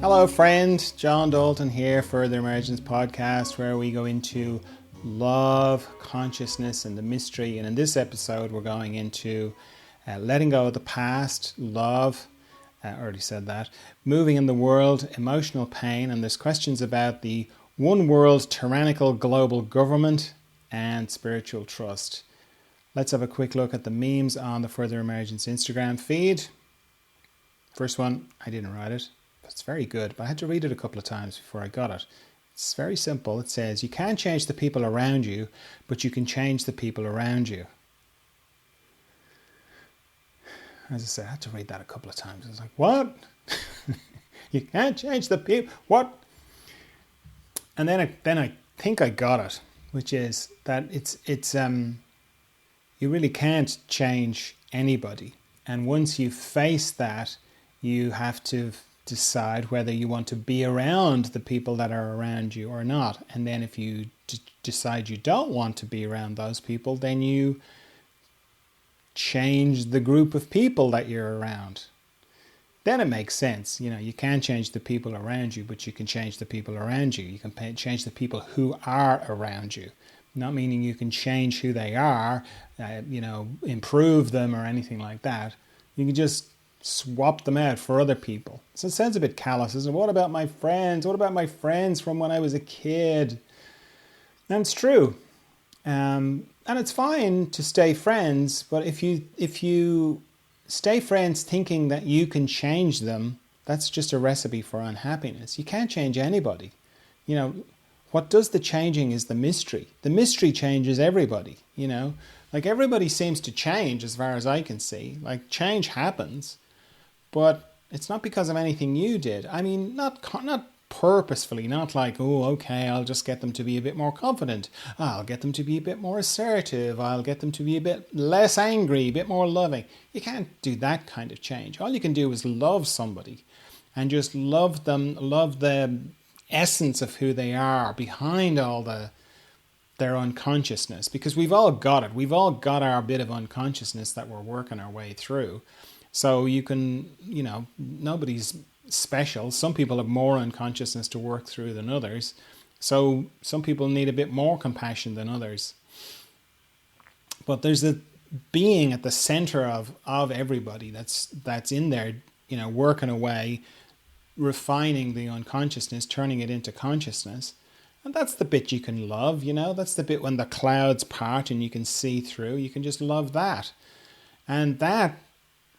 Hello friend, John Dalton here for the Emergence podcast, where we go into love, consciousness and the mystery. And in this episode we're going into letting go of the past, love, I already said that, moving in the world, emotional pain, and there's questions about the one world tyrannical global government and spiritual trust. Let's have a quick look at the memes on the Further Emergence Instagram feed. First one, I didn't write it. It's very good, but I had to read it a couple of times before I got it. It's very simple. It says, you can't change the people around you, but you can change the people around you. As I said, I had to read that a couple of times. I was like, what? You can't change the people? What? And then I think I got it, which is that it's you really can't change anybody. And once you face that, you have to decide whether you want to be around the people that are around you or not. And then if you decide you don't want to be around those people, then you change the group of people that you're around. Then it makes sense. You know, you can't change the people around you, but you can change the people around you. You can change the people who are around you. Not meaning you can change who they are, improve them or anything like that. You can just swap them out for other people. So it sounds a bit callous, isn't it? What about my friends? What about my friends from when I was a kid? And it's true. And it's fine to stay friends, but if you stay friends thinking that you can change them, that's just a recipe for unhappiness. You can't change anybody. You know, what does the changing is the mystery. The mystery changes everybody, you know. Like everybody seems to change as far as I can see. Like change happens, but it's not because of anything you did. I mean, not purposefully, not like, oh, okay, I'll just get them to be a bit more confident. I'll get them to be a bit more assertive. I'll get them to be a bit less angry, a bit more loving. You can't do that kind of change. All you can do is love somebody and just love them, love the essence of who they are behind all their unconsciousness, because we've all got it. We've all got our bit of unconsciousness that we're working our way through. So you can, nobody's special. Some people have more unconsciousness to work through than others. So some people need a bit more compassion than others. But there's a being at the center of everybody that's in there, working away, refining the unconsciousness, turning it into consciousness. And that's the bit you can love, that's the bit when the clouds part and you can see through. You can just love that. And that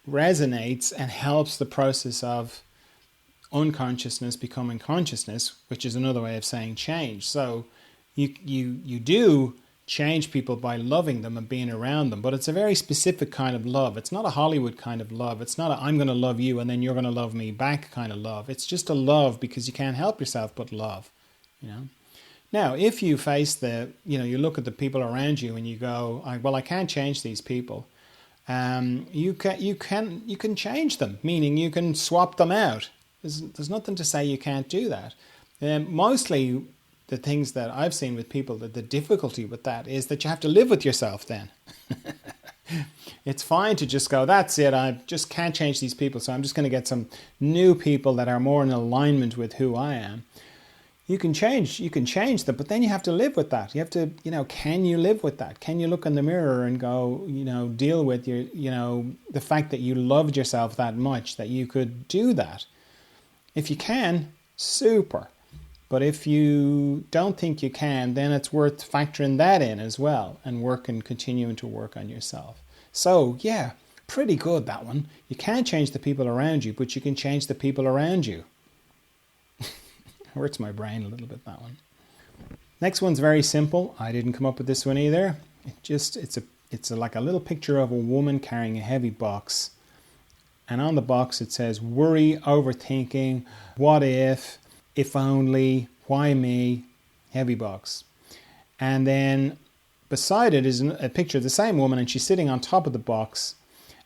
resonates and helps the process of unconsciousness becoming consciousness, which is another way of saying change. So you do change people by loving them and being around them, but it's a very specific kind of love. It's not a Hollywood kind of love. It's not a I'm going to love you and then you're going to love me back kind of love. It's just a love because you can't help yourself but love, Now, if you face you look at the people around you and you go, I can't change these people. You can change them, meaning you can swap them out. There's nothing to say you can't do that. Mostly the things that I've seen with people, that the difficulty with that is that you have to live with yourself then. It's fine to just go, that's it, I just can't change these people, so I'm just going to get some new people that are more in alignment with who I am. You can change them, but then you have to live with that. You have to, can you live with that? Can you look in the mirror and go, deal with your, the fact that you loved yourself that much that you could do that? If you can, super. But if you don't think you can, then it's worth factoring that in as well and continuing to work on yourself. So, yeah, pretty good, that one. You can't change the people around you, but you can change the people around you. Hurts my brain a little bit, that one. Next one's very simple. I didn't come up with this one either. It's like a little picture of a woman carrying a heavy box. And on the box it says, worry, overthinking, what if only, why me, heavy box. And then beside it is a picture of the same woman, and she's sitting on top of the box.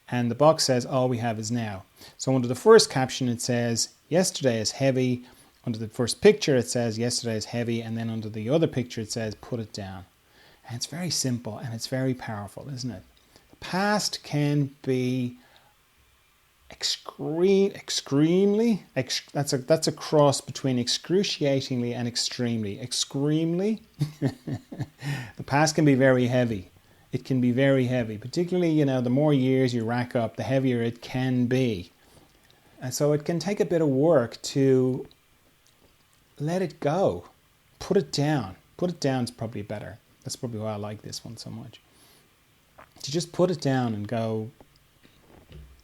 And the box says, all we have is now. So under the first caption it says, yesterday is heavy. Under the first picture it says, yesterday is heavy. And then under the other picture it says, put it down. And it's very simple and it's very powerful, isn't it? The past can be that's a cross between excruciatingly and extremely. Extremely, the past can be very heavy. It can be very heavy, particularly, the more years you rack up, the heavier it can be. And so it can take a bit of work to let it go. Put it down. Put it down is probably better. That's probably why I like this one so much. To just put it down and go,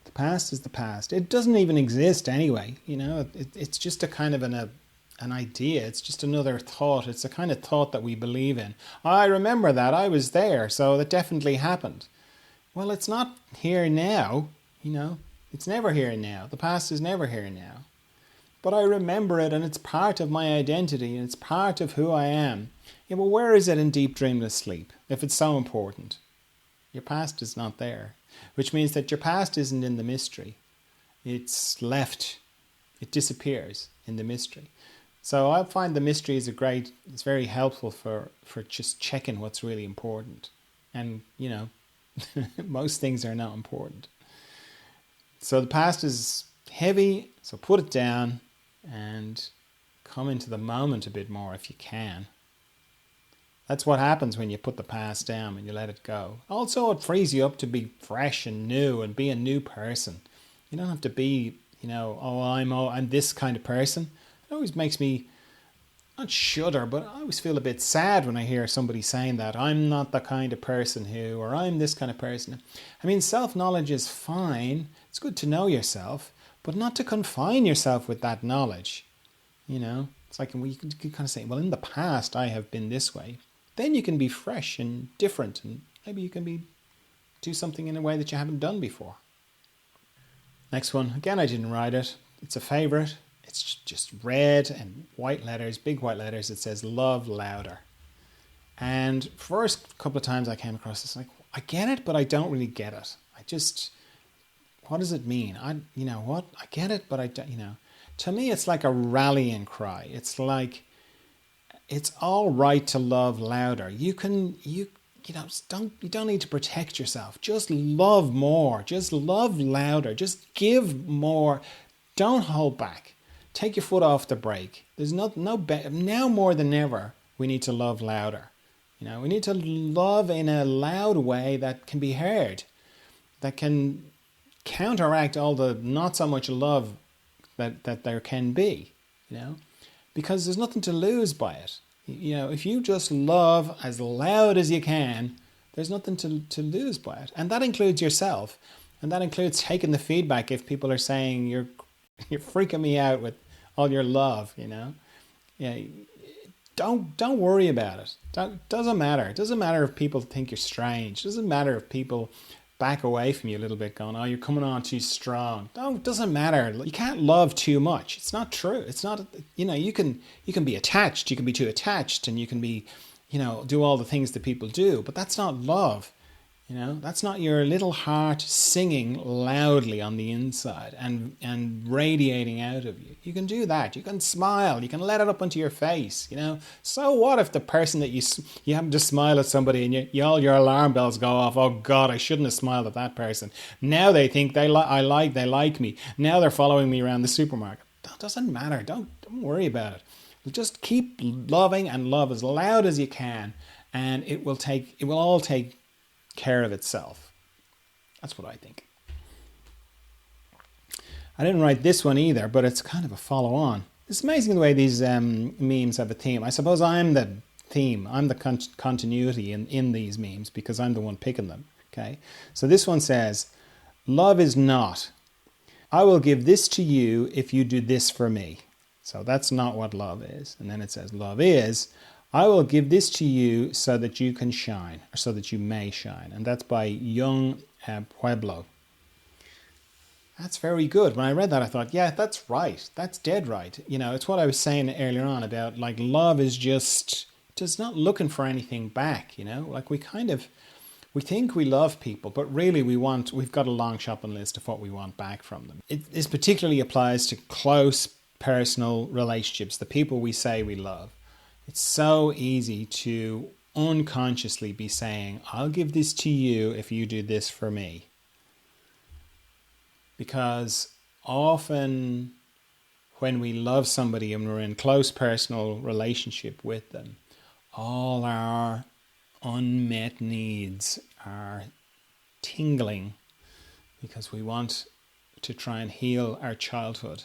the past is the past. It doesn't even exist anyway. It's just a kind of an idea. It's just another thought. It's a kind of thought that we believe in. I remember that. I was there, so that definitely happened. Well, it's not here now, It's never here now. The past is never here now. But I remember it, and it's part of my identity, and it's part of who I am. Yeah, but where is it in deep dreamless sleep, if it's so important? Your past is not there, which means that your past isn't in the mystery. It's left. It disappears in the mystery. So I find the mystery it's very helpful for just checking what's really important. And, most things are not important. So the past is heavy, so put it down and come into the moment a bit more if you can. That's what happens when you put the past down and you let it go. Also, it frees you up to be fresh and new and be a new person. You don't have to be, I'm this kind of person. It always makes me, not shudder, but I always feel a bit sad when I hear somebody saying that. I'm not the kind of person who, or I'm this kind of person. I mean, self-knowledge is fine. It's good to know yourself, but not to confine yourself with that knowledge. It's like you can kind of say, well, in the past I have been this way. Then you can be fresh and different, and maybe you can do something in a way that you haven't done before. Next one, again, I didn't write it. It's a favorite. It's just red and white letters, big white letters. It says love louder. And first couple of times I came across this, like, I get it, but I don't really get it. What does it mean? I get it, but I don't, To me, it's like a rallying cry. It's like, it's all right to love louder. You don't need to protect yourself. Just love more. Just love louder. Just give more. Don't hold back. Take your foot off the brake. There's now more than ever, we need to love louder. We need to love in a loud way that can be heard, that can counteract all the not so much love that there can be, because there's nothing to lose by it. If you just love as loud as you can, there's nothing to lose by it. And that includes yourself. And that includes taking the feedback if people are saying you're freaking me out with all your love, Don't worry about it. Doesn't matter. It doesn't matter if people think you're strange. It doesn't matter if people back away from you a little bit going, oh, you're coming on too strong. No, it doesn't matter. You can't love too much. It's not true. It's not, you can be attached. You can be too attached, and you can be, do all the things that people do, but that's not love. That's not your little heart singing loudly on the inside and radiating out of you. You can do that. You can smile. You can let it up onto your face. So what if the person that you happen to smile at somebody and all your alarm bells go off? Oh God, I shouldn't have smiled at that person. Now they think they like me. Now they're following me around the supermarket. That doesn't matter. Don't worry about it. Just keep loving and love as loud as you can, and it will all take care of itself. That's what I think. I didn't write this one either, but it's kind of a follow-on. It's amazing the way these memes have a theme. I suppose I'm the theme. I'm the continuity in these memes because I'm the one picking them. Okay, so this one says, love is not, I will give this to you if you do this for me. So that's not what love is. And then it says, love is, I will give this to you so that you can shine, or so that you may shine. And that's by Young Pueblo. That's very good. When I read that, I thought, yeah, that's right. That's dead right. It's what I was saying earlier on about, like, love is just not looking for anything back, Like we think we love people, but really we've got a long shopping list of what we want back from them. This particularly applies to close personal relationships, the people we say we love. It's so easy to unconsciously be saying, I'll give this to you if you do this for me. Because often when we love somebody and we're in close personal relationship with them, all our unmet needs are tingling because we want to try and heal our childhood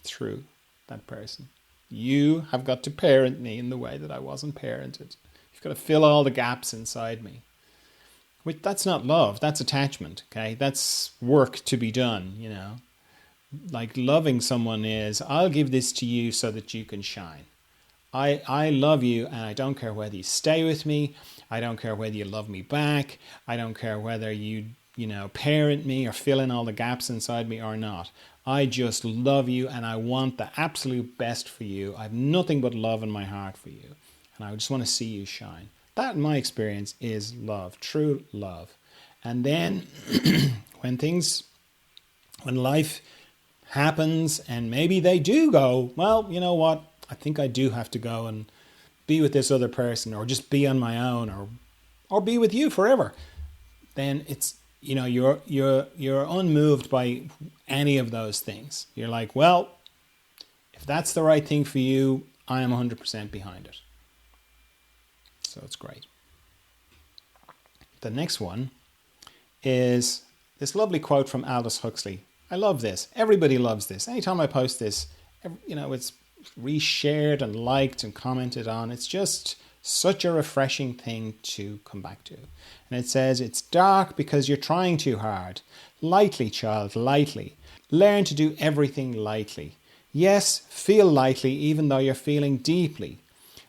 through that person. You have got to parent me in the way that I wasn't parented. You've got to fill all the gaps inside me. That's not love, that's attachment, okay? That's work to be done, you know. Like loving someone is, I'll give this to you so that you can shine. I love you, and I don't care whether you stay with me. I don't care whether you love me back. I don't care whether you parent me or fill in all the gaps inside me or not. I just love you, and I want the absolute best for you. I have nothing but love in my heart for you, and I just want to see you shine. That, in my experience, is love, true love. And then when life happens and maybe they do go, well, you know what? I think I do have to go and be with this other person, or just be on my own, or be with you forever. Then it's, you're unmoved by any of those things. You're like, well, if that's the right thing for you, I am 100% behind it. So it's great. The next one is this lovely quote from Aldous Huxley. I love this. Everybody loves this. Anytime I post this, it's reshared and liked and commented on. It's just such a refreshing thing to come back to. And it says, it's dark because you're trying too hard. Lightly, child, lightly. Learn to do everything lightly. Yes, feel lightly even though you're feeling deeply.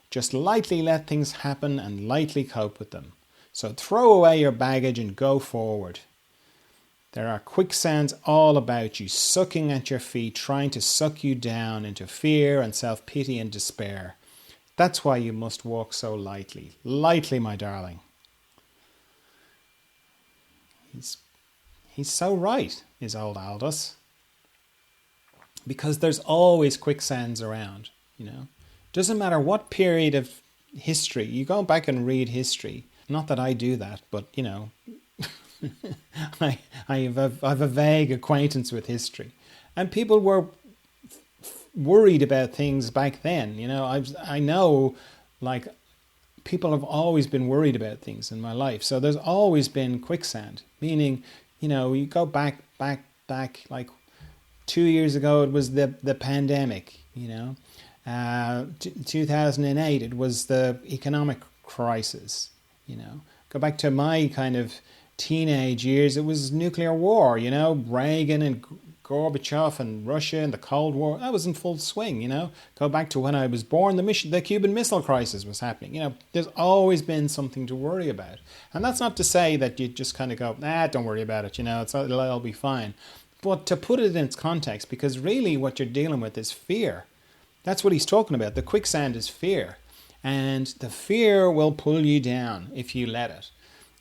Just lightly let things happen and lightly cope with them. So throw away your baggage and go forward. There are quicksands all about you, sucking at your feet, trying to suck you down into fear and self-pity and despair. That's why you must walk so lightly. Lightly, my darling. He's so right, is old Aldous. Because there's always quicksands around, Doesn't matter what period of history. You go back and read history. Not that I do that, but, I have a vague acquaintance with history. And people were worried about things back then. I know, like, people have always been worried about things in my life. So there's always been quicksand, meaning, you go back, like 2 years ago, it was the pandemic, 2008, it was the economic crisis, Go back to my kind of teenage years, it was nuclear war, Reagan and Gorbachev and Russia and the Cold War, that was in full swing, Go back to when I was born, the Cuban Missile Crisis was happening, There's always been something to worry about. And that's not to say that you just kind of go, don't worry about it, it'll all be fine. But to put it in its context, because really what you're dealing with is fear. That's what he's talking about. The quicksand is fear. And the fear will pull you down if you let it.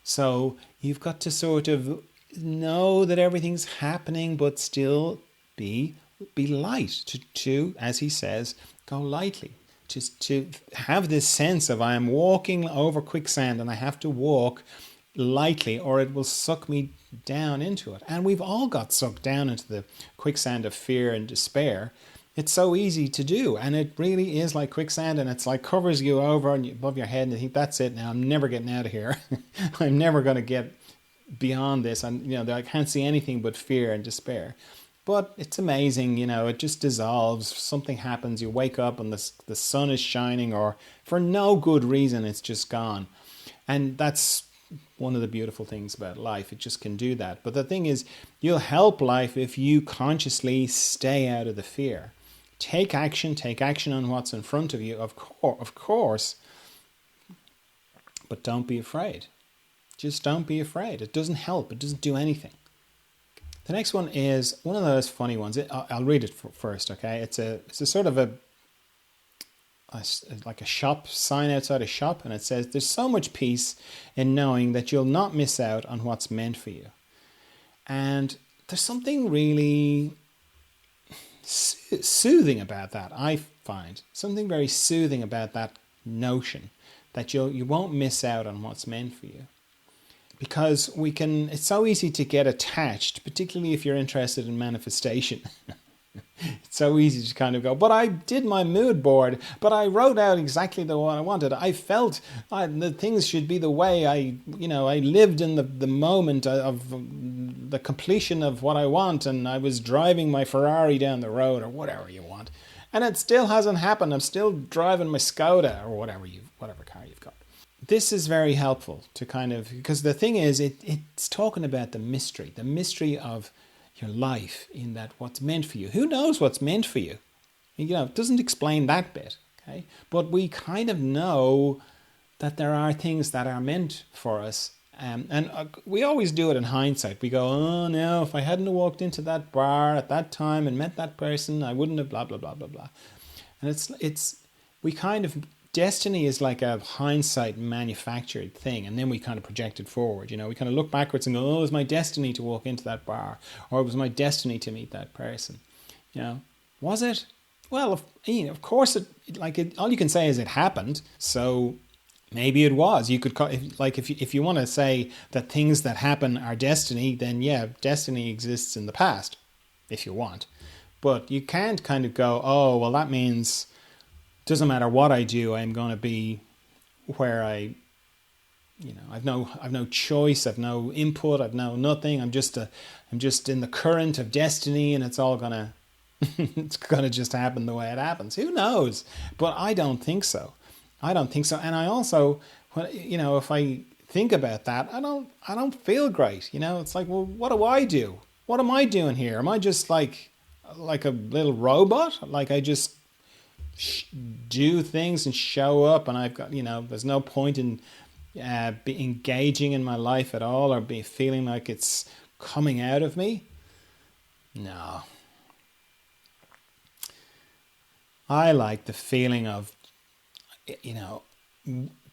So you've got to sort of know that everything's happening, but still be light. To, as he says, go lightly. Just to have this sense of I am walking over quicksand and I have to walk lightly or it will suck me down into it. And we've all got sucked down into the quicksand of fear and despair. It's so easy to do, and it really is like quicksand, and it's like covers you over and above your head, and you think, that's it now, I'm never getting out of here. I'm never going to get beyond this, and I can't see anything but fear and despair. But it's amazing, it just dissolves, something happens, you wake up and the sun is shining, or for no good reason it's just gone. And that's one of the beautiful things about life, it just can do that. But the thing is, you'll help life if you consciously stay out of the fear. Take action on what's in front of you, of course, but don't be afraid. Just don't be afraid. It doesn't help. It doesn't do anything. The next one is one of those funny ones. I'll read it first, okay? It's a sort of like a shop sign outside a shop, and it says, there's so much peace in knowing that you'll not miss out on what's meant for you. And there's something really soothing about that, I find. Something very soothing about that notion that you won't miss out on what's meant for you. because it's so easy to get attached, particularly if you're interested in manifestation. It's so easy to kind of go, but I did my mood board, but I wrote out exactly the one I wanted. I felt the things should be the way I lived in the moment of the completion of what I want, and I was driving my Ferrari down the road or whatever you want. And it still hasn't happened. I'm still driving my Skoda or whatever car you've got. This is very helpful to kind of, because the thing is, it's talking about the mystery of your life, in that what's meant for you. Who knows what's meant for you? It doesn't explain that bit, okay? But we kind of know that there are things that are meant for us. And we always do it in hindsight. We go, oh no, if I hadn't walked into that bar at that time and met that person, I wouldn't have blah, blah, blah, blah, blah. And we kind of, destiny is like a hindsight manufactured thing, and then we kind of project it forward. We kind of look backwards and go, oh, it was my destiny to walk into that bar, or it was my destiny to meet that person. Was it? Well, of course all you can say is it happened, so maybe it was. You could call, if you want to say that things that happen are destiny, then yeah, destiny exists in the past, if you want. But you can't kind of go, oh, well, that means doesn't matter what I do, I'm going to be where I've no choice, I've no input, I've no nothing. I'm just in the current of destiny, and it's all gonna it's gonna just happen the way it happens. Who knows? But I don't think so. And I also, if I think about that, I don't feel great. It's like, well, what do I do? What am I doing here? Am I just like a little robot? Like I just do things and show up, and I've got, there's no point in be engaging in my life at all, or be feeling like it's coming out of me. No. I like the feeling of,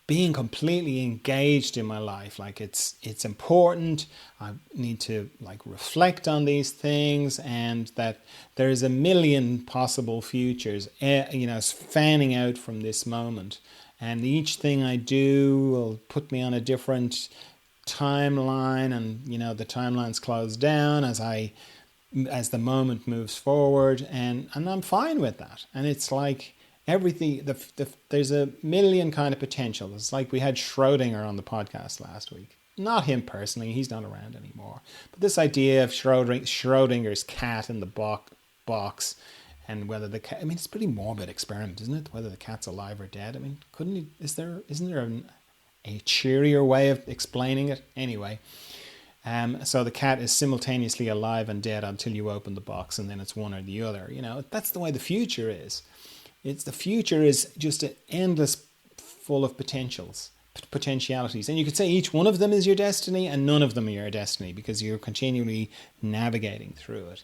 being completely engaged in my life. Like it's important. I need to reflect on these things, and that there's a million possible futures, fanning out from this moment. And each thing I do will put me on a different timeline, and the timeline's closed down as the moment moves forward, and I'm fine with that. And it's like everything, there's a million kind of potential. It's like we had Schrodinger on the podcast last week. Not him personally, he's not around anymore. But this idea of Schrodinger's cat in the box, and whether the cat, it's a pretty morbid experiment, isn't it? Whether the cat's alive or dead. Isn't there a cheerier way of explaining it? Anyway, so the cat is simultaneously alive and dead until you open the box, and then it's one or the other. That's the way the future is. The future is just an endless full of potentialities. And you could say each one of them is your destiny, and none of them are your destiny, because you're continually navigating through it,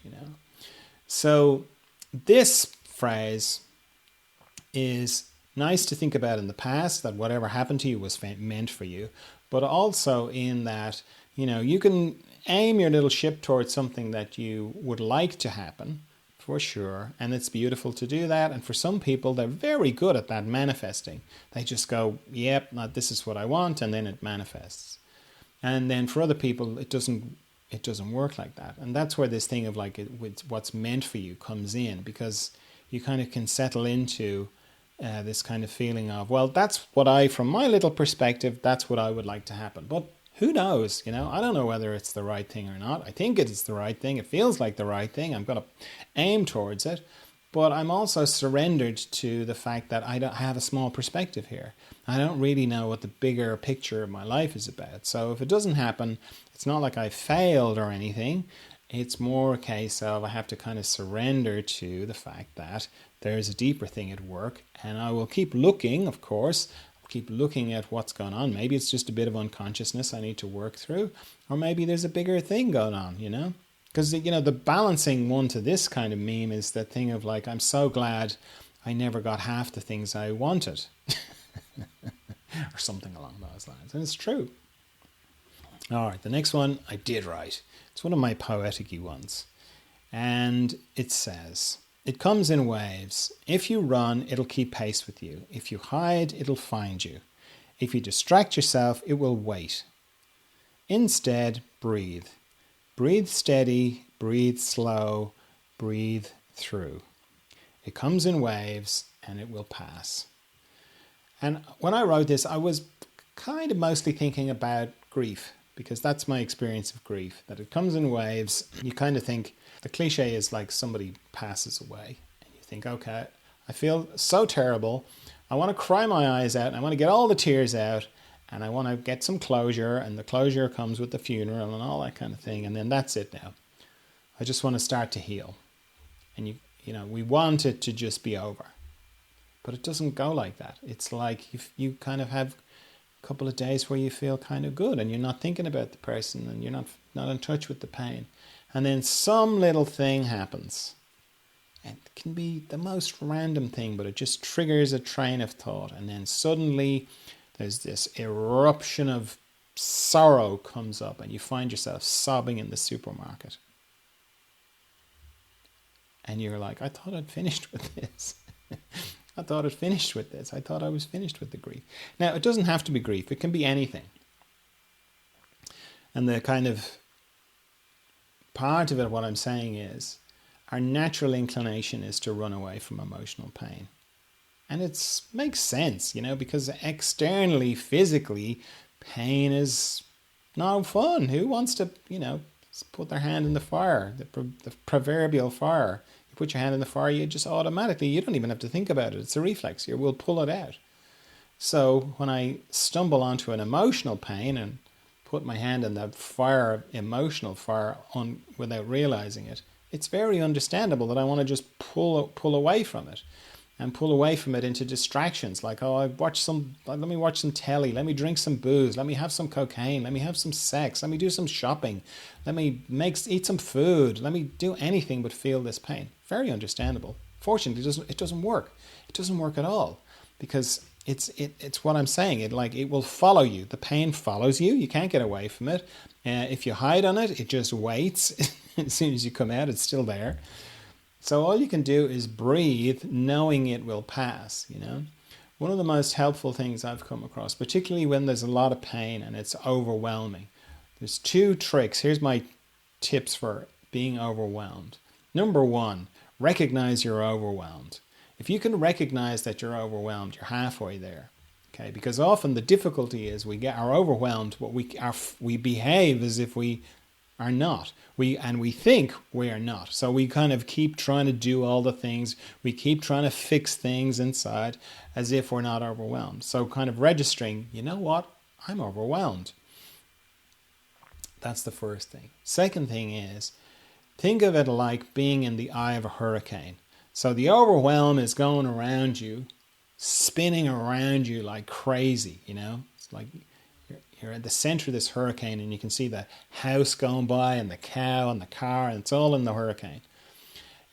So this phrase is nice to think about in the past, that whatever happened to you was meant for you, but also in that, you can aim your little ship towards something that you would like to happen, for sure, and it's beautiful to do that. And for some people, they're very good at that manifesting. They just go, yep, this is what I want, and then it manifests. And then for other people, it doesn't work like that. And that's where this thing of what's meant for you comes in, because you kind of can settle into this kind of feeling of, well, that's what from my little perspective, that's what I would like to happen. But who knows? I don't know whether it's the right thing or not. I think it is the right thing. It feels like the right thing. I'm going to aim towards it. But I'm also surrendered to the fact that I have a small perspective here. I don't really know what the bigger picture of my life is about. So if it doesn't happen, it's not like I failed or anything. It's more a case of I have to kind of surrender to the fact that there's a deeper thing at work. And I will keep looking, of course. Keep looking at what's going on. Maybe it's just a bit of unconsciousness I need to work through, or maybe there's a bigger thing going on, because the balancing one to this kind of meme is that thing of I'm so glad I never got half the things I wanted or something along those lines. And it's true. All right, the next one I did write. It's one of my poetic-y ones, and it says, it comes in waves. If you run, it'll keep pace with you. If you hide, it'll find you. If you distract yourself, it will wait. Instead, breathe. Breathe steady, breathe slow, breathe through. It comes in waves and it will pass. And when I wrote this, I was kind of mostly thinking about grief, because that's my experience of grief, that it comes in waves. You kind of think, the cliche is like somebody passes away and you think, okay, I feel so terrible. I want to cry my eyes out. I want to get all the tears out and I want to get some closure, and the closure comes with the funeral and all that kind of thing. And then that's it now. I just want to start to heal. And we want it to just be over. But it doesn't go like that. It's like you kind of have a couple of days where you feel kind of good and you're not thinking about the person and you're not in touch with the pain. And then some little thing happens. And it can be the most random thing, but it just triggers a train of thought. And then suddenly there's this eruption of sorrow comes up and you find yourself sobbing in the supermarket. And you're like, I thought I'd finished with this. I thought I'd finished with this. I thought I was finished with the grief. Now, it doesn't have to be grief. It can be anything. And the kind of part of it, what I'm saying is, our natural inclination is to run away from emotional pain. And it makes sense, because externally, physically, pain is no fun. Who wants to, put their hand in the fire, the proverbial fire? Put your hand in the fire, you just automatically, you don't even have to think about it. It's a reflex. You will pull it out. So when I stumble onto an emotional pain and put my hand in the fire, emotional fire, without realizing it, it's very understandable that I want to just pull away from it, and pull away from it into distractions like, let me watch some telly, let me drink some booze, let me have some cocaine, let me have some sex, let me do some shopping, let me eat some food, let me do anything but feel this pain. Very understandable. Fortunately, it doesn't work. It doesn't work at all, because it's what I'm saying. It will follow you. The pain follows you. You can't get away from it. If you hide on it, it just waits. As soon as you come out, it's still there. So all you can do is breathe, knowing it will pass, One of the most helpful things I've come across, particularly when there's a lot of pain and it's overwhelming. There's 2 tricks. Here's my tips for being overwhelmed. Number 1, recognize you're overwhelmed. If you can recognize that you're overwhelmed, you're halfway there. Okay? Because often the difficulty is we are overwhelmed, but we behave as if we are not. We think we are not. So we kind of keep trying to do all the things. We keep trying to fix things inside as if we're not overwhelmed. So kind of registering, you know what? I'm overwhelmed. That's the first thing. Second thing is, think of it like being in the eye of a hurricane. So the overwhelm is going around you, spinning around you like crazy, It's like you're at the center of this hurricane and you can see the house going by and the cow and the car, and it's all in the hurricane.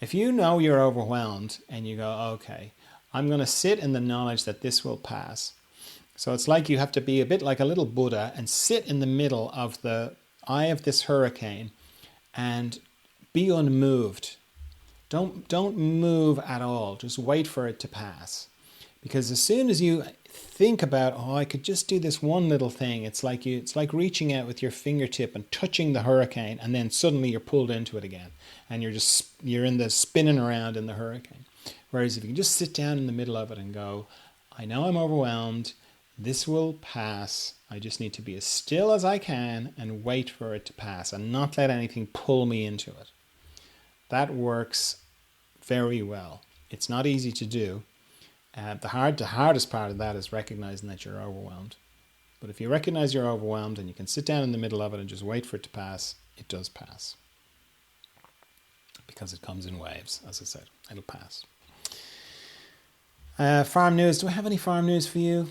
If you know you're overwhelmed and you go, okay, I'm going to sit in the knowledge that this will pass. So it's like you have to be a bit like a little Buddha and sit in the middle of the eye of this hurricane and be unmoved. Don't move at all. Just wait for it to pass. Because as soon as you think about, I could just do this one little thing, it's like reaching out with your fingertip and touching the hurricane, and then suddenly you're pulled into it again, and you're in the spinning around in the hurricane. Whereas if you can just sit down in the middle of it and go, I know I'm overwhelmed, this will pass. I just need to be as still as I can and wait for it to pass and not let anything pull me into it. That works very well. It's not easy to do. The hardest part of that is recognizing that you're overwhelmed. But if you recognize you're overwhelmed and you can sit down in the middle of it and just wait for it to pass, it does pass. Because it comes in waves, as I said. It'll pass. Farm news. Do I have any farm news for you?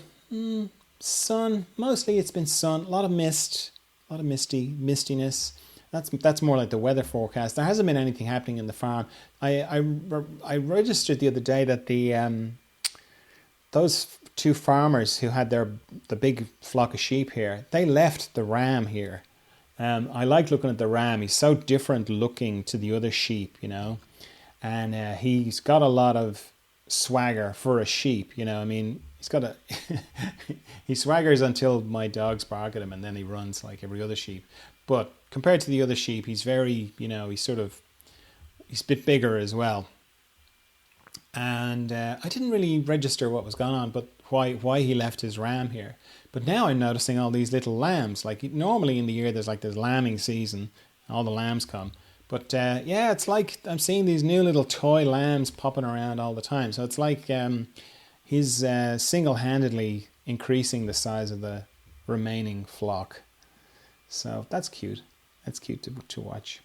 Sun. Mostly it's been sun. A lot of mist. A lot of mistiness. That's more like the weather forecast. There hasn't been anything happening in the farm. I registered the other day that those 2 farmers who had the big flock of sheep here, they left the ram here. I like looking at the ram. He's so different looking to the other sheep, and he's got a lot of swagger for a sheep. he's got a he swaggers until my dogs bark at him, and then he runs like every other sheep. But compared to the other sheep, he's very, he's a bit bigger as well. And I didn't really register what was going on, but why he left his ram here. But now I'm noticing all these little lambs. Like normally in the year, there's like this lambing season, all the lambs come. But yeah, it's like I'm seeing these new little toy lambs popping around all the time. So it's like he's single-handedly increasing the size of the remaining flock. So that's cute. That's cute to watch.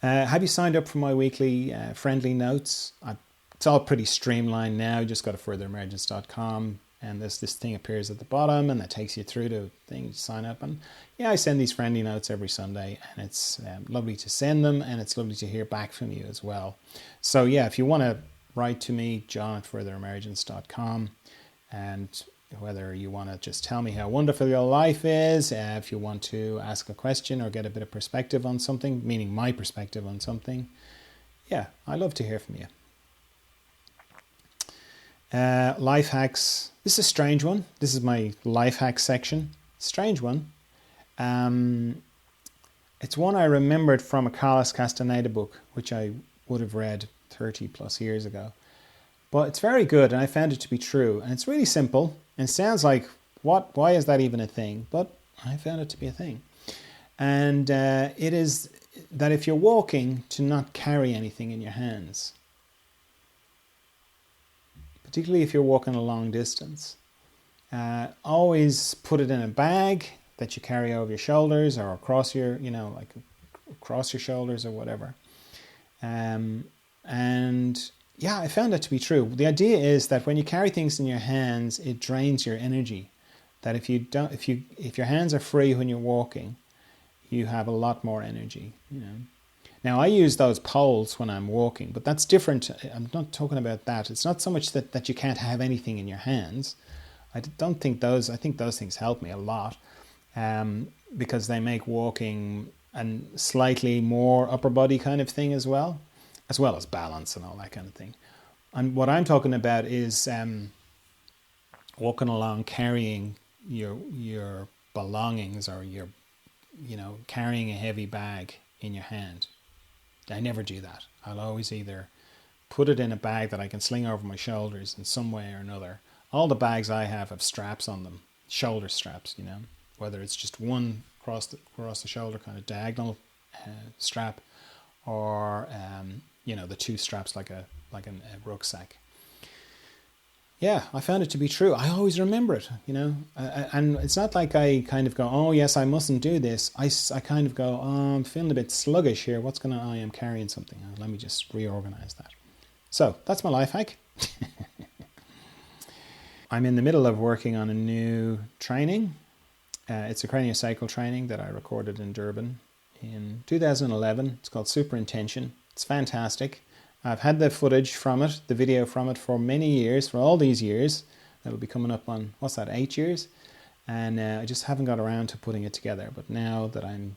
Have you signed up for my weekly friendly notes? It's all pretty streamlined now. You just go to furtheremergence.com and this thing appears at the bottom and that takes you through to things to sign up. And yeah, I send these friendly notes every Sunday, and it's lovely to send them, and it's lovely to hear back from you as well. So yeah, if you want to write to me, john@furtheremergence.com, and whether you want to just tell me how wonderful your life is, if you want to ask a question or get a bit of perspective on something, meaning my perspective on something, yeah, I love to hear from you. Life hacks. This is a strange one. This is my life hack section. Strange one. It's one I remembered from a Carlos Castaneda book, which I would have read 30 plus years ago. But it's very good, and I found it to be true. And it's really simple, and it sounds like, why is that even a thing? But I found it to be a thing. And it is that if you're walking, to not carry anything in your hands. Particularly if you're walking a long distance. Always put it in a bag that you carry over your shoulders or across your, like across your shoulders or whatever. And yeah, I found that to be true. The idea is that when you carry things in your hands, it drains your energy. That if your hands are free when you're walking, you have a lot more energy. Now I use those poles when I'm walking, but that's different. I'm not talking about that. It's not so much that you can't have anything in your hands. I think those things help me a lot, because they make walking a slightly more upper body kind of thing as well as balance and all that kind of thing. And what I'm talking about is walking along carrying your belongings, or carrying a heavy bag in your hand. I never do that. I'll always either put it in a bag that I can sling over my shoulders in some way or another. All the bags I have shoulder straps, whether it's just one across the shoulder kind of diagonal strap, or the two straps like a rucksack. Yeah, I found it to be true. I always remember it, and it's not like I kind of go, oh yes, I mustn't do this. I kind of go, oh, I'm feeling a bit sluggish here. I am carrying something. Let me just reorganize that. So that's my life hack. I'm in the middle of working on a new training. It's a craniosacral training that I recorded in Durban in 2011. It's called Super Intention. It's fantastic. I've had the footage from it, the video from it, for many years, for all these years. That'll be coming up on, 8 years? And I just haven't got around to putting it together. But now that I'm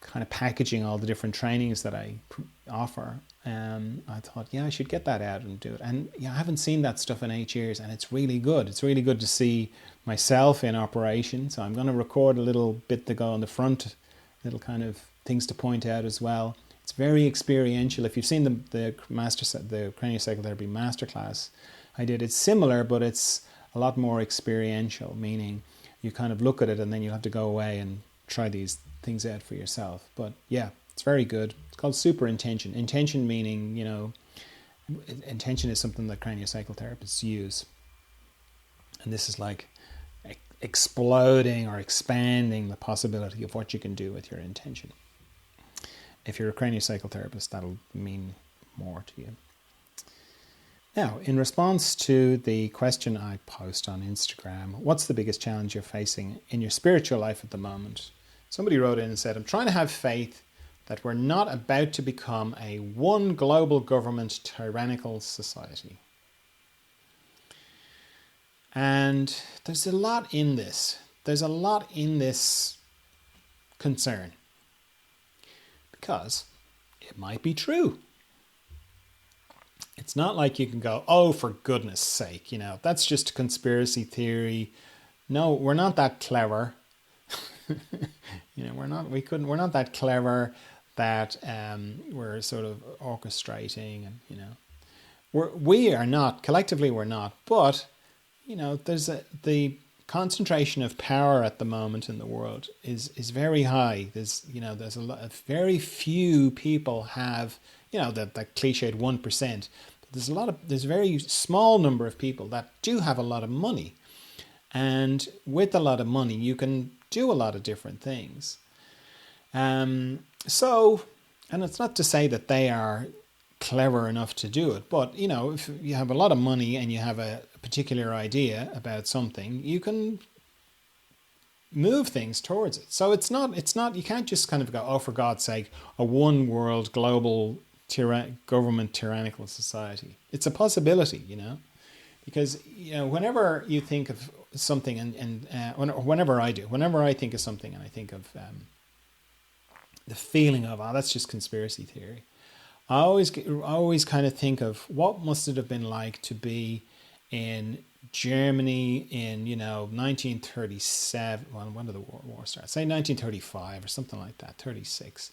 kind of packaging all the different trainings that I offer, I thought, yeah, I should get that out and do it. And yeah, I haven't seen that stuff in 8 years, and it's really good. It's really good to see myself in operation. So I'm going to record a little bit to go on the front, little kind of things to point out as well. It's very experiential. If you've seen the craniosacral therapy masterclass I did, it's similar, but it's a lot more experiential, meaning you kind of look at it and then you'll have to go away and try these things out for yourself. But yeah, it's very good. It's called Super Intention. Intention meaning, intention is something that craniosacral therapists use. And this is like exploding or expanding the possibility of what you can do with your intention. If you're a craniosacral therapist, that'll mean more to you. Now, in response to the question I post on Instagram, what's the biggest challenge you're facing in your spiritual life at the moment? Somebody wrote in and said, I'm trying to have faith that we're not about to become a one global government tyrannical society. And there's a lot in this. There's a lot in this concern. Because it might be true. It's not like you can go, oh, for goodness sake, that's just a conspiracy theory. No, we're not that clever. We're not that clever that we're sort of orchestrating, and we are not, collectively we're not, but there's the concentration of power at the moment in the world is very high. There's a lot, very few people have, that cliched 1%. There's a very small number of people that do have a lot of money. And with a lot of money, you can do a lot of different things. So, and it's not to say that they are clever enough to do it, but if you have a lot of money and you have a particular idea about something, you can move things towards it. So it's not, you can't just kind of go, oh, for God's sake, a one world global government tyrannical society. It's a possibility, because whenever you think of something, and whenever I think of something, and I think of the feeling of, oh, that's just conspiracy theory, I always kind of think of what must it have been like to be in Germany in 1937. Well, when did the war start? Say 1935 or something like that, 36.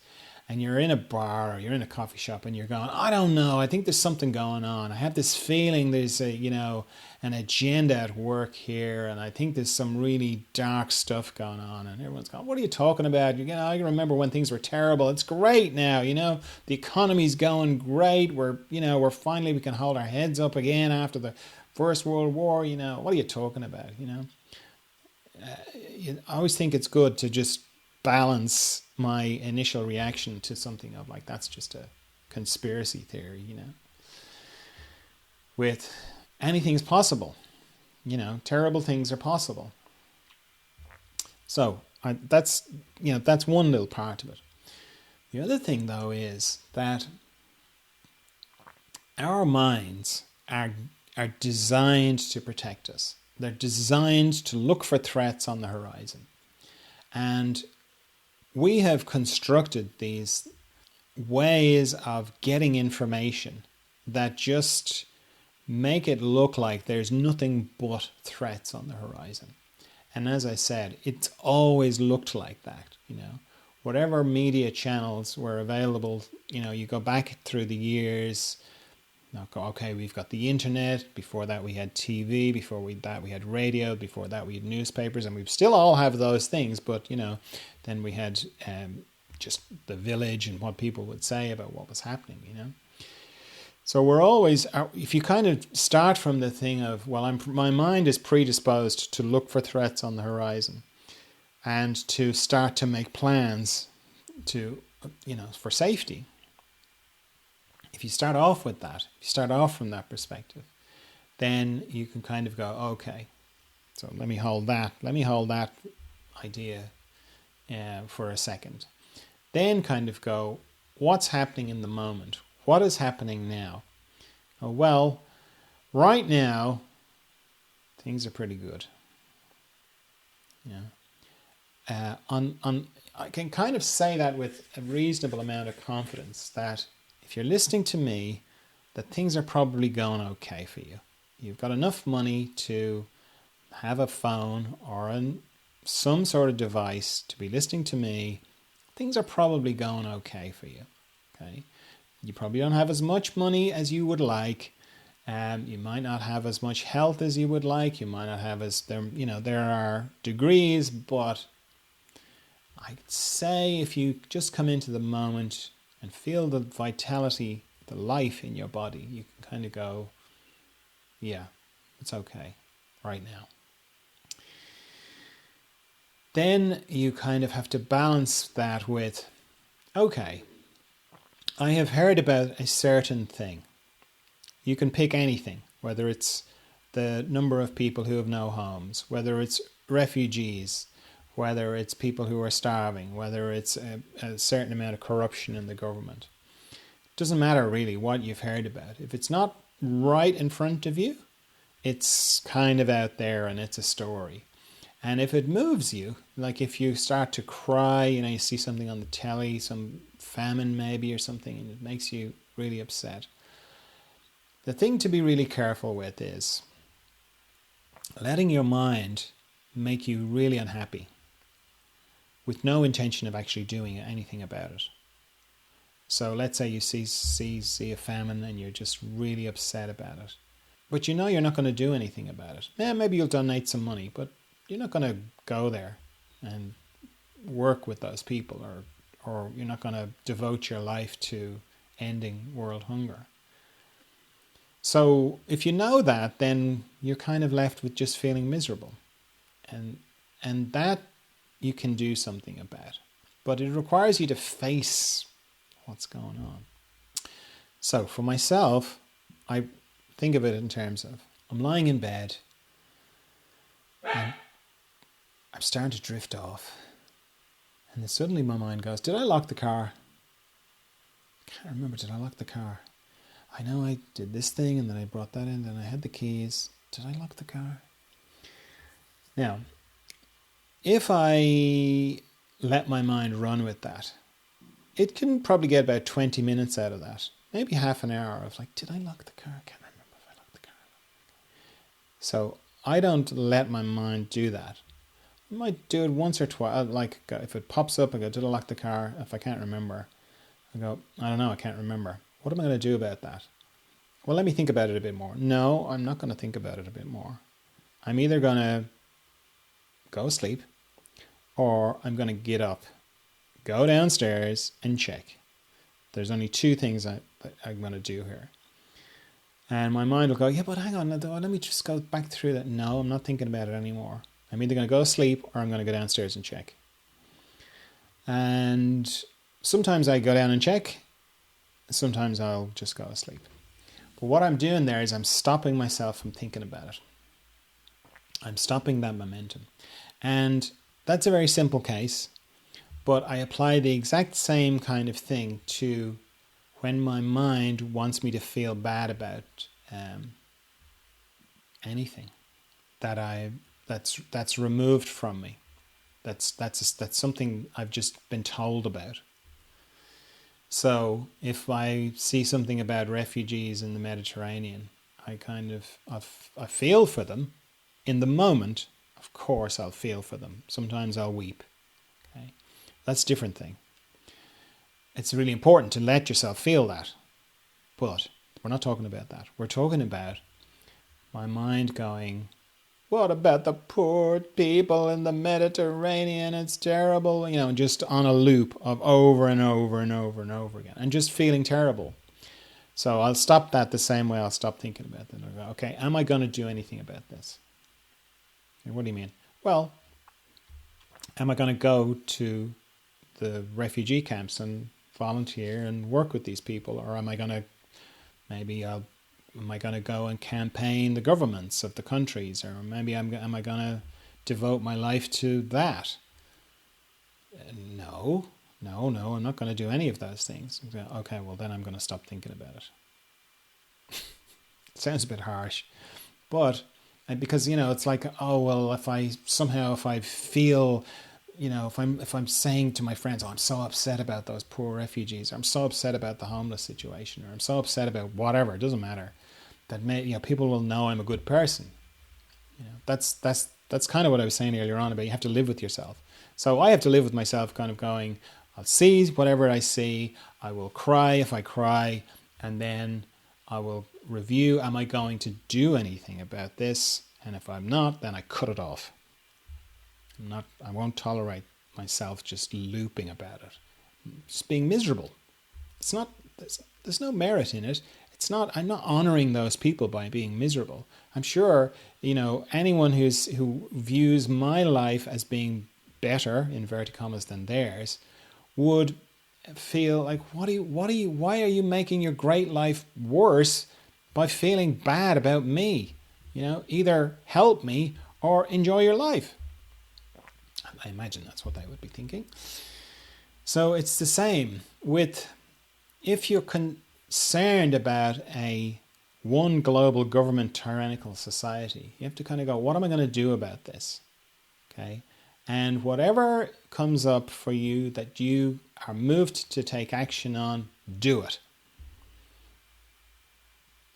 And you're in a bar or you're in a coffee shop and you're going, I don't know, I think there's something going on. I have this feeling there's an agenda at work here, and I think there's some really dark stuff going on. And everyone's going, what are you talking about? I can remember when things were terrible. It's great now, the economy's going great. We're finally, we can hold our heads up again after the First World War. What are you talking about? I always think it's good to just balance my initial reaction to something of like, that's just a conspiracy theory, with anything's possible, terrible things are possible. So that's one little part of it. The other thing though is that our minds are designed to protect us. They're designed to look for threats on the horizon. And we have constructed these ways of getting information that just make it look like there's nothing but threats on the horizon. And as I said, it's always looked like that, Whatever media channels were available, you go back through the years. Okay, we've got the internet. Before that, we had TV. Before that, we had radio. Before that, we had newspapers, and we still all have those things. But then we had just the village and what people would say about what was happening. So we're always, if you kind of start from the thing of, well, my mind is predisposed to look for threats on the horizon, and to start to make plans to, for safety. If you start off with that, if you start off from that perspective, then you can kind of go, okay, so let me hold that idea for a second. Then kind of go, what's happening in the moment? What is happening now? Oh, well, right now, things are pretty good. I can kind of say that with a reasonable amount of confidence, that if you're listening to me, that things are probably going okay for you. You've got enough money to have a phone or some sort of device to be listening to me. Things are probably going okay for you. Okay, you probably don't have as much money as you would like. You might not have as much health as you would like. You might not have there are degrees, but I'd say if you just come into the moment and feel the vitality, the life in your body, you can kind of go, yeah, it's okay right now. Then you kind of have to balance that with, okay, I have heard about a certain thing. You can pick anything, whether it's the number of people who have no homes, whether it's refugees, whether it's people who are starving, whether it's a certain amount of corruption in the government. It doesn't matter really what you've heard about. If it's not right in front of you, it's kind of out there and it's a story. And if it moves you, like if you start to cry, you see something on the telly, some famine maybe or something, and it makes you really upset, The thing to be really careful with is letting your mind make you really unhappy with no intention of actually doing anything about it. So let's say you see a famine and you're just really upset about it. But you know you're not going to do anything about it. Yeah, maybe you'll donate some money, but you're not going to go there and work with those people, or you're not going to devote your life to ending world hunger. So if you know that, then you're kind of left with just feeling miserable. And that you can do something about. But it requires you to face what's going on. So for myself, I think of it in terms of I'm lying in bed and I'm starting to drift off. And then suddenly my mind goes, did I lock the car? I can't remember, did I lock the car? I know I did this thing and then I brought that in, then I had the keys. Did I lock the car? Now, if I let my mind run with that, it can probably get about 20 minutes out of that. Maybe half an hour of like, did I lock the car? I can't remember if I locked the car. So I don't let my mind do that. I might do it once or twice. Like if it pops up, I go, did I lock the car? If I can't remember, I go, I don't know, I can't remember. What am I going to do about that? Well, let me think about it a bit more. No, I'm not going to think about it a bit more. I'm either going to go sleep or I'm going to get up, go downstairs and check. There's only two things I'm going to do here. And my mind will go, yeah, but hang on, let me just go back through that. No, I'm not thinking about it anymore. I'm either going to go sleep or I'm going to go downstairs and check. And sometimes I go down and check. Sometimes I'll just go to sleep. But what I'm doing there is I'm stopping myself from thinking about it. I'm stopping that momentum. And that's a very simple case, but I apply the exact same kind of thing to when my mind wants me to feel bad about anything that's removed from me. That's something I've just been told about. So if I see something about refugees in the Mediterranean, I feel for them. In the moment, of course, I'll feel for them. Sometimes I'll weep. Okay? That's a different thing. It's really important to let yourself feel that. But we're not talking about that. We're talking about my mind going, what about the poor people in the Mediterranean? It's terrible. Just on a loop of over and over and over and over again. And just feeling terrible. So I'll stop that the same way I'll stop thinking about that. I'll go, okay, am I going to do anything about this? And what do you mean? Well, am I going to go to the refugee camps and volunteer and work with these people? Or am I going to, am I going to go and campaign the governments of the countries? Or maybe am I going to devote my life to that? No, I'm not going to do any of those things. Okay, well then I'm going to stop thinking about it. It sounds a bit harsh, but because it's like, oh well, if I feel, if I'm saying to my friends, oh, I'm so upset about those poor refugees, or I'm so upset about the homeless situation, or I'm so upset about whatever, it doesn't matter, that people will know I'm a good person. That's kind of what I was saying earlier on about you have to live with yourself. So I have to live with myself, kind of going, I'll see whatever I see, I will cry if I cry, and then I will review, am I going to do anything about this? And if I'm not, then I cut it off. I won't tolerate myself just looping about it. Just being miserable. It's not, there's no merit in it. I'm not honoring those people by being miserable. I'm sure, anyone who views my life as being better, inverted commas, than theirs, would feel like, why are you making your great life worse by feeling bad about me? Either help me or enjoy your life. I imagine that's what they would be thinking. So it's the same with, if you're concerned about one global government tyrannical society, you have to kind of go, what am I going to do about this? Okay. And whatever comes up for you that you are moved to take action on, do it.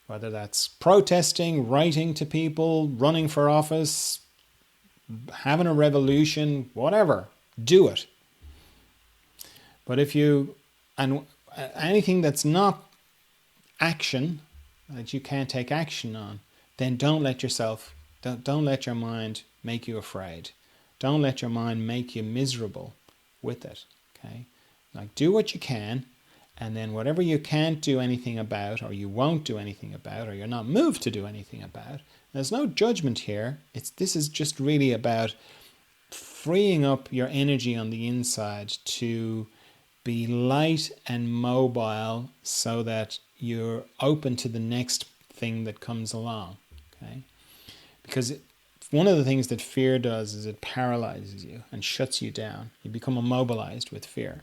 Whether that's protesting, writing to people, running for office, having a revolution, whatever, do it. But if you, and anything that's not action, that you can't take action on, then don't let your mind make you afraid. Don't let your mind make you miserable with it. Okay? Like, do what you can, and then whatever you can't do anything about, or you won't do anything about, or you're not moved to do anything about, there's no judgment here. This is just really about freeing up your energy on the inside to be light and mobile so that you're open to the next thing that comes along. Okay? Because one of the things that fear does is it paralyzes you and shuts you down. You become immobilized with fear.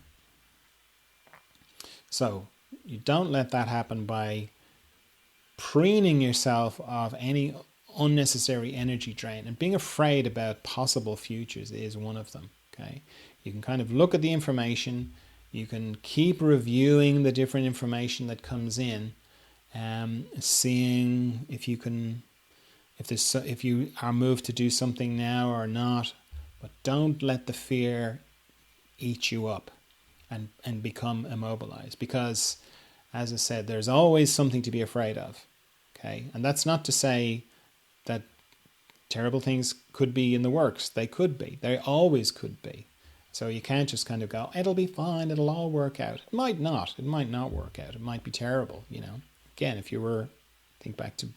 So you don't let that happen by preening yourself of any unnecessary energy drain. And being afraid about possible futures is one of them. Okay? You can kind of look at the information. You can keep reviewing the different information that comes in, seeing if you are moved to do something now or not. But don't let the fear eat you up and become immobilized, because, as I said, there's always something to be afraid of. Okay, and that's not to say that terrible things could be in the works. They could be. They always could be. So you can't just kind of go, it'll be fine, it'll all work out. It might not. It might not work out. It might be terrible, Again, if you were, think back to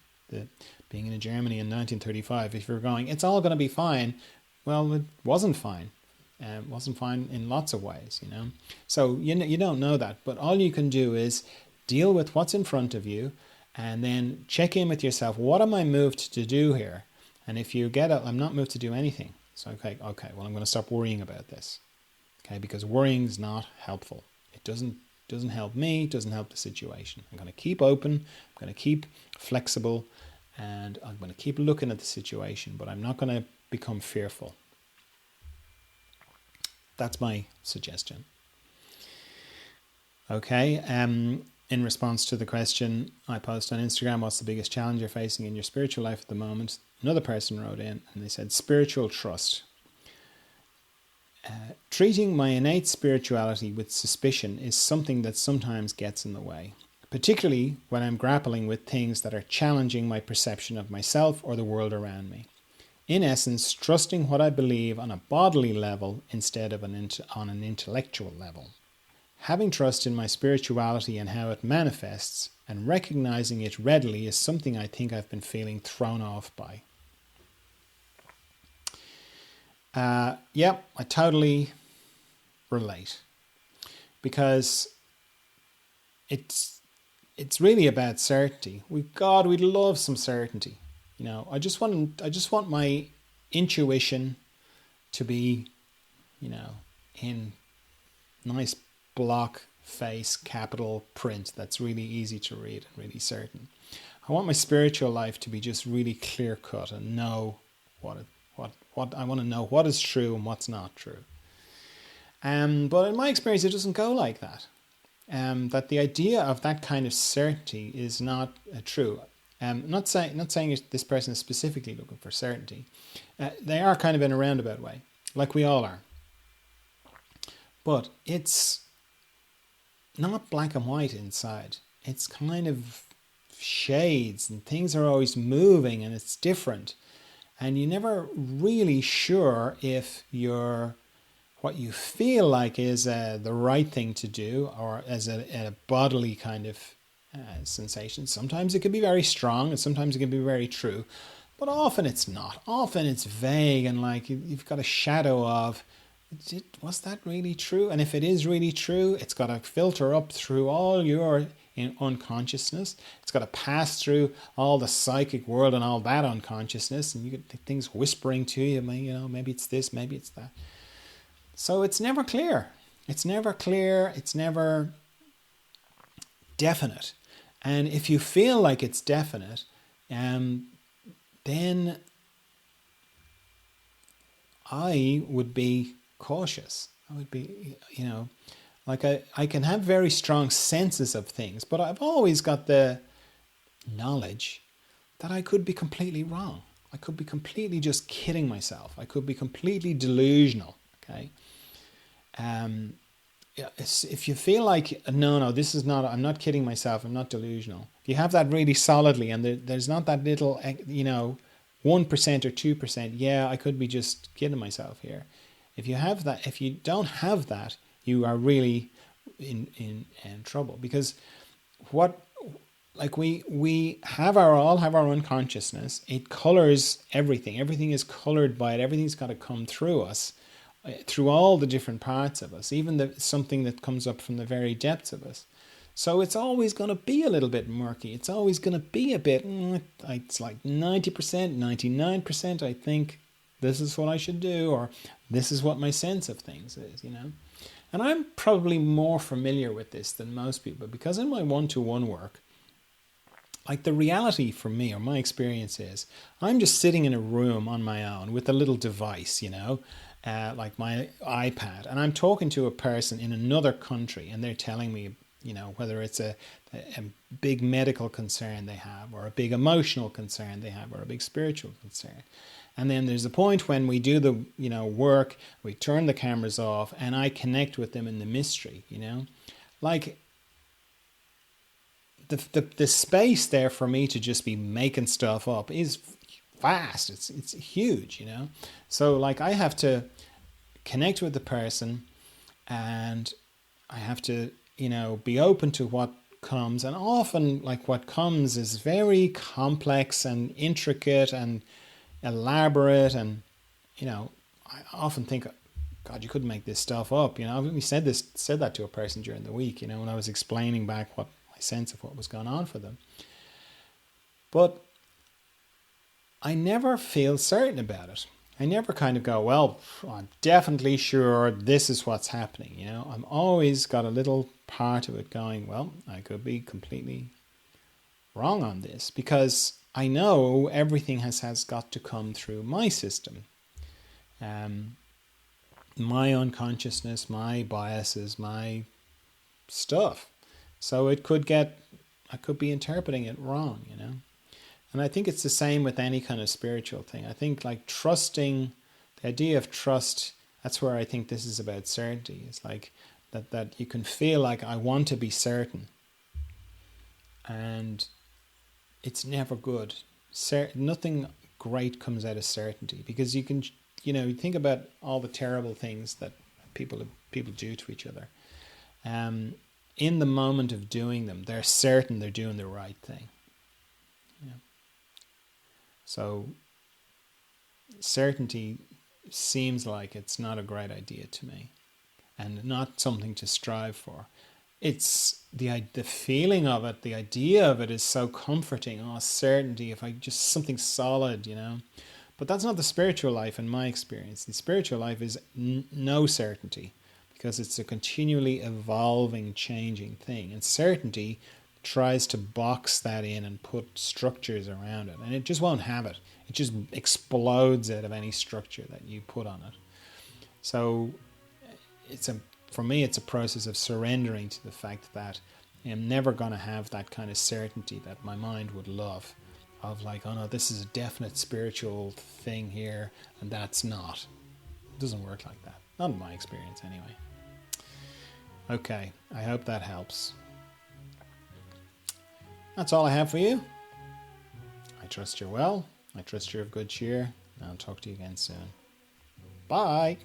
being in Germany in 1935, if you're going, it's all going to be fine, well, it wasn't fine. It wasn't fine in lots of ways, So you don't know that. But all you can do is deal with what's in front of you and then check in with yourself. What am I moved to do here? And if you get it, I'm not moved to do anything. So, okay, well, I'm going to stop worrying about this. Okay, because worrying is not helpful. It doesn't help me, it doesn't help the situation. I'm going to keep open, I'm going to keep flexible, and I'm going to keep looking at the situation, but I'm not going to become fearful. That's my suggestion. Okay, in response to the question I posed on Instagram, what's the biggest challenge you're facing in your spiritual life at the moment? Another person wrote in and they said, spiritual trust. Treating my innate spirituality with suspicion is something that sometimes gets in the way, particularly when I'm grappling with things that are challenging my perception of myself or the world around me. In essence, trusting what I believe on a bodily level instead of on an intellectual level. Having trust in my spirituality and how it manifests, and recognizing it readily, is something I think I've been feeling thrown off by. I totally relate, because it's really about certainty. We'd love some certainty. I just want my intuition to be, in nice block face capital print that's really easy to read and really certain. I want my spiritual life to be just really clear cut and know what I want to know what is true and what's not true. But in my experience, it doesn't go like that. That the idea of that kind of certainty is not true. Not saying this person is specifically looking for certainty. They are kind of in a roundabout way, like we all are. But it's not black and white inside. It's kind of shades, and things are always moving, and it's different. And you're never really sure if what you feel like is the right thing to do, or as a bodily kind of sensation. Sometimes it can be very strong, and sometimes it can be very true, but often it's not. Often it's vague, and like you've got a shadow of, was that really true? And if it is really true, it's got to filter up through all your unconsciousness. It's got to pass through all the psychic world and all that unconsciousness, and you get things whispering to you, maybe it's this, maybe it's that. So it's never clear. It's never clear. It's never definite. And if you feel like it's definite, then I would be cautious. I would be, like I can have very strong senses of things, but I've always got the knowledge that I could be completely wrong. I could be completely just kidding myself. I could be completely delusional. Okay. Yeah, if you feel like no, this is not. I'm not kidding myself. I'm not delusional. If you have that really solidly, and there's not that little, 1% or 2%. Yeah, I could be just kidding myself here. If you have that, if you don't have that, you are really in trouble, because what like we have all have our unconsciousness. It colors everything. Everything is colored by it. Everything's got to come through us, through all the different parts of us, even something that comes up from the very depths of us. So it's always going to be a little bit murky. It's always going to be a bit, it's like 90%, 99%, I think this is what I should do, or this is what my sense of things is. And I'm probably more familiar with this than most people, because in my one-to-one work, like the reality for me, or my experience is, I'm just sitting in a room on my own with a little device, like my iPad, and I'm talking to a person in another country, and they're telling me, whether it's a big medical concern they have, or a big emotional concern they have, or a big spiritual concern. And then there's a point when we do the work, we turn the cameras off, and I connect with them in the mystery, like the space there for me to just be making stuff up is vast. It's huge, So like I have to connect with the person, and I have to be open to what comes, and often like what comes is very complex and intricate and elaborate, and I often think, God, you couldn't make this stuff up. We said that to a person during the week, when I was explaining back what my sense of what was going on for them. But I never feel certain about it. I never kind of go, well, I'm definitely sure this is what's happening. I'm always got a little part of it going, well, I could be completely wrong on this, because I know everything has got to come through my system. My unconsciousness, my biases, my stuff. So I could be interpreting it wrong, And I think it's the same with any kind of spiritual thing. I think like trusting, the idea of trust, that's where I think this is about certainty. It's like that you can feel like, I want to be certain. And it's never good. Nothing great comes out of certainty, because you can, you think about all the terrible things that people do to each other. In the moment of doing them, they're certain they're doing the right thing. So certainty seems like it's not a great idea to me, and not something to strive for. It's the feeling of it, the idea of it is so comforting. Oh, certainty, if I just something solid, But that's not the spiritual life in my experience. The spiritual life is no certainty, because it's a continually evolving, changing thing. And certainty tries to box that in and put structures around it, and it just won't have it. It just explodes out of any structure that you put on it. So for me, it's a process of surrendering to the fact that I'm never going to have that kind of certainty that my mind would love, of like, oh no, this is a definite spiritual thing here, and that's not. It doesn't work like that. Not in my experience, anyway. Okay, I hope that helps. That's all I have for you. I trust you're well. I trust you're of good cheer. I'll talk to you again soon. Bye.